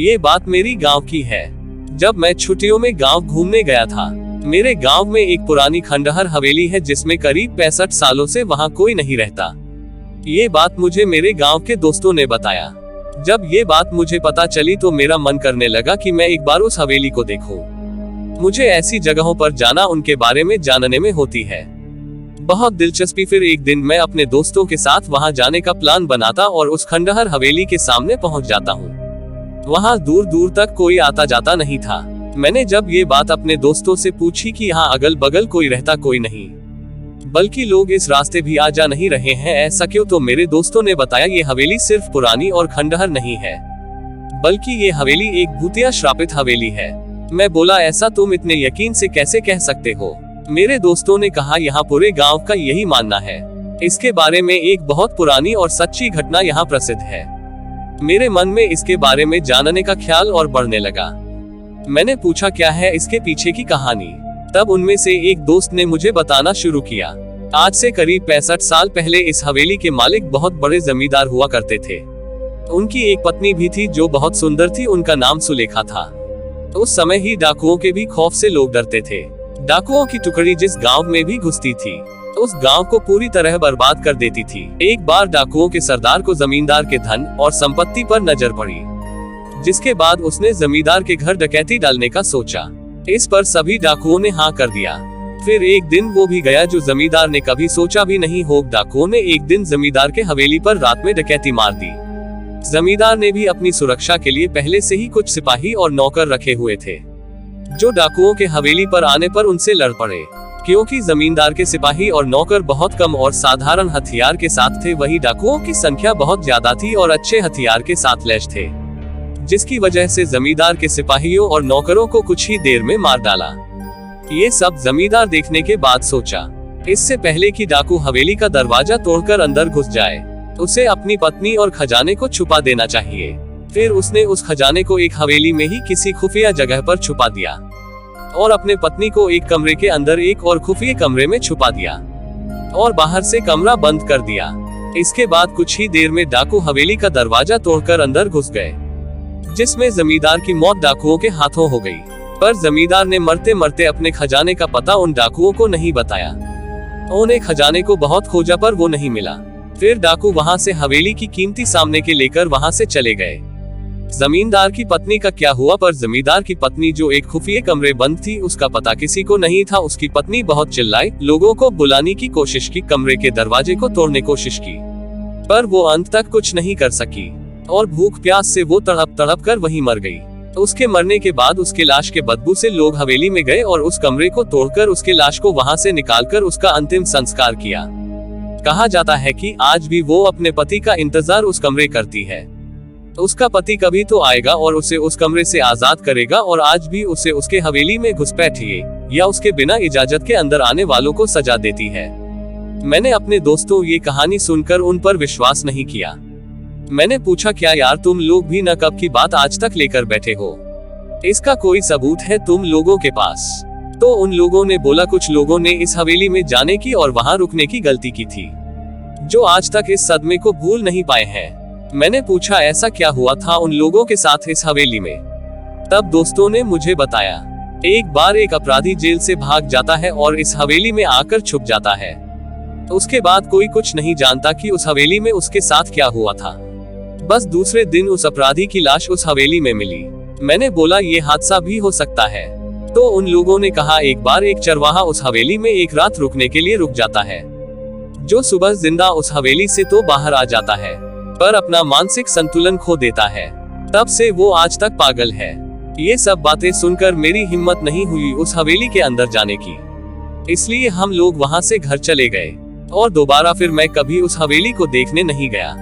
ये बात मेरी गांव की है। जब मैं छुट्टियों में गांव घूमने गया था, मेरे गांव में एक पुरानी खंडहर हवेली है जिसमें करीब 65 सालों से वहां कोई नहीं रहता। ये बात मुझे मेरे गांव के दोस्तों ने बताया। जब ये बात मुझे पता चली तो मेरा मन करने लगा कि मैं एक बार उस हवेली को देखूं। मुझे ऐसी जगहों पर जाना उनके बारे में जानने में होती है बहुत दिलचस्पी। फिर एक दिन मैं अपने दोस्तों के साथ वहां जाने का प्लान बनाता और उस खंडहर हवेली के सामने पहुंच जाता हूं। वहां दूर दूर तक कोई आता जाता नहीं था। मैंने जब ये बात अपने दोस्तों से पूछी कि यहाँ अगल बगल कोई रहता कोई नहीं, बल्कि लोग इस रास्ते भी आ जा नहीं रहे हैं, ऐसा क्यों? तो मेरे दोस्तों ने बताया ये हवेली सिर्फ पुरानी और खंडहर नहीं है, बल्कि ये हवेली एक भूतिया श्रापित हवेली है। मैं बोला, ऐसा तुम इतने यकीन से कैसे कह सकते हो? मेरे दोस्तों ने कहा, यहाँ पूरे गांव का यही मानना है। इसके बारे में एक बहुत पुरानी और सच्ची घटना यहाँ प्रसिद्ध है। मेरे मन में इसके बारे में जानने का ख्याल और बढ़ने लगा। मैंने पूछा, क्या है इसके पीछे की कहानी? तब उनमें से एक दोस्त ने मुझे बताना शुरू किया। आज से करीब 65 साल पहले इस हवेली के मालिक बहुत बड़े जमींदार हुआ करते थे। उनकी एक पत्नी भी थी जो बहुत सुंदर थी। उनका नाम सुलेखा था। उस समय ही डाकुओं के भी खौफ से लोग डरते थे। डाकुओं की टुकड़ी जिस गांव में भी घुसती थी उस गांव को पूरी तरह बर्बाद कर देती थी। एक बार डाकुओं के सरदार को जमींदार के धन और संपत्ति पर नजर पड़ी, जिसके बाद उसने जमींदार के घर डकैती डालने का सोचा। इस पर सभी डाकुओं ने हाँ कर दिया। फिर एक दिन वो भी गया जो जमींदार ने कभी सोचा भी नहीं हो। डाकुओं ने एक दिन जमींदार के हवेली पर रात में डकैती मार दी। जमींदार ने भी अपनी सुरक्षा के लिए पहले से ही कुछ सिपाही और नौकर रखे हुए थे, जो डाकुओं के हवेली पर आने पर उनसे लड़ पड़े। क्योंकि जमींदार के सिपाही और नौकर बहुत कम और साधारण हथियार के साथ थे, वही डाकुओं की संख्या बहुत ज्यादा थी और अच्छे हथियार के साथ लैस थे, जिसकी वजह से जमींदार के सिपाहियों और नौकरों को कुछ ही देर में मार डाला। ये सब जमींदार देखने के बाद सोचा, इससे पहले कि डाकू हवेली का दरवाजा तोड़कर अंदर घुस जाए, उसे अपनी पत्नी और खजाने को छुपा देना चाहिए। फिर उसने उस खजाने को एक हवेली में ही किसी खुफिया जगह पर छुपा दिया और अपने पत्नी को एक कमरे के अंदर एक और खुफिया कमरे में छुपा दिया और बाहर से कमरा बंद कर दिया। इसके बाद कुछ ही देर में डाकू हवेली का दरवाजा तोड़कर अंदर घुस गए, जिसमें जमींदार की मौत डाकुओं के हाथों हो गई। पर जमींदार ने मरते मरते अपने खजाने का पता उन डाकुओं को नहीं बताया। उन्हें खजाने को बहुत खोजा पर वो नहीं मिला। फिर डाकू वहां से हवेली की कीमती सामान के लेकर वहां से चले गए। जमींदार की पत्नी का क्या हुआ? पर जमींदार की पत्नी जो एक खुफिया कमरे बंद थी, उसका पता किसी को नहीं था। उसकी पत्नी बहुत चिल्लाई, लोगों को बुलाने की कोशिश की, कमरे के दरवाजे को तोड़ने कोशिश की, पर वो अंत तक कुछ नहीं कर सकी और भूख प्यास से वो तड़प तड़प कर वहीं मर गई। उसके मरने के बाद उसके लाश के बदबू से लोग हवेली में गए और उस कमरे को तोड़कर उसके लाश को वहां से निकालकर उसका अंतिम संस्कार किया। कहा जाता है कि आज भी वो अपने पति का इंतजार उस कमरे करती है। उसका पति कभी तो आएगा और उसे उस कमरे से आजाद करेगा, और आज भी उसे उसके हवेली में घुसपैठिए या उसके बिना इजाजत के अंदर आने वालों को सजा देती है। मैंने अपने दोस्तों ये कहानी सुनकर उन पर विश्वास नहीं किया। मैंने पूछा, क्या यार तुम लोग भी न कब की बात आज तक लेकर बैठे हो? इसका कोई सबूत है तुम लोगों के पास? तो उन लोगों ने बोला, कुछ लोगों ने इस हवेली में जाने की और वहां रुकने की गलती की थी, जो आज तक इस सदमे को भूल नहीं पाए हैं। मैंने पूछा, ऐसा क्या हुआ था उन लोगों के साथ इस हवेली में? तब दोस्तों ने मुझे बताया, एक बार एक अपराधी जेल से भाग जाता है और इस हवेली में आकर छुप जाता है। उसके बाद कोई कुछ नहीं जानता कि उस हवेली में उसके साथ क्या हुआ था। बस दूसरे दिन उस अपराधी की लाश उस हवेली में मिली। मैंने बोला, ये हादसा भी हो सकता है। तो उन लोगों ने कहा, एक बार एक चरवाहा उस हवेली में एक रात रुकने के लिए रुक जाता है, जो सुबह जिंदा उस हवेली से तो बाहर आ जाता है, पर अपना मानसिक संतुलन खो देता है। तब से वो आज तक पागल है। ये सब बातें सुनकर मेरी हिम्मत नहीं हुई उस हवेली के अंदर जाने की, इसलिए हम लोग वहां से घर चले गए और दोबारा फिर मैं कभी उस हवेली को देखने नहीं गया।